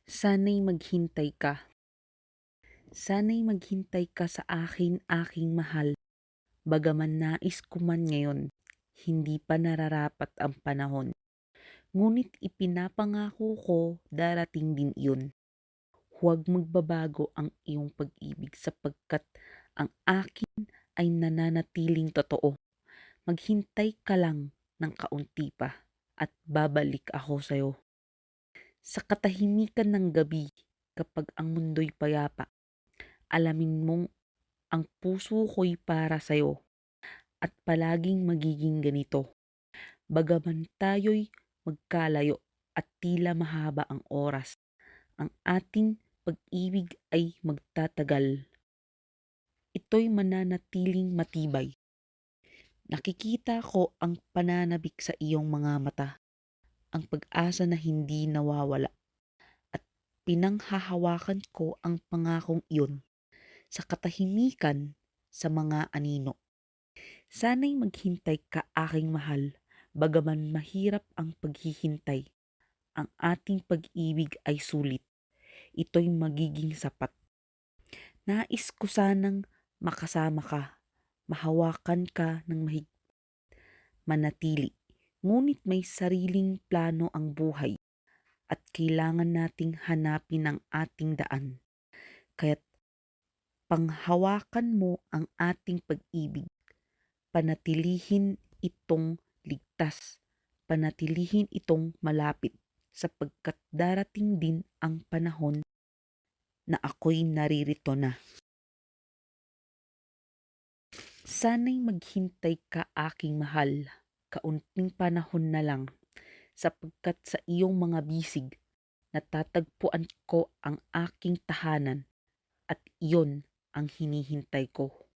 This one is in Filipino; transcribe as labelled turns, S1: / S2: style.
S1: Sana'y maghintay ka. Sana'y maghintay ka sa akin, aking mahal. Bagaman nais ko man ngayon, hindi pa nararapat ang panahon. Ngunit ipinapangako ko darating din iyon. Huwag magbabago ang iyong pag-ibig sapagkat ang akin ay nananatiling totoo. Maghintay ka lang ng kaunti pa at babalik ako sa'yo. Sa katahimikan ng gabi, kapag ang mundo'y payapa, alamin mong ang puso ko'y para sa'yo at palaging magiging ganito. Bagaman tayo'y magkalayo at tila mahaba ang oras, ang ating pag-ibig ay magtatagal. Ito'y mananatiling matibay. Nakikita ko ang pananabik sa iyong mga mata, ang pag-asa na hindi nawawala, at pinanghahawakan ko ang pangakong iyon sa katahimikan sa mga anino. Sana'y maghintay ka, aking mahal, bagaman mahirap ang paghihintay. Ang ating pag-ibig ay sulit. Ito'y magiging sapat. Nais ko sanang makasama ka, mahawakan ka ng manatili. Ngunit may sariling plano ang buhay at kailangan nating hanapin ang ating daan. Kaya't panghawakan mo ang ating pag-ibig. Panatilihin itong ligtas. Panatilihin itong malapit sapagkat darating din ang panahon na ako'y naririto na. Sana'y maghintay ka, aking mahal. Kaunting panahon na lang sapagkat sa iyong mga bisig natatagpuan ko ang aking tahanan at iyon ang hinihintay ko.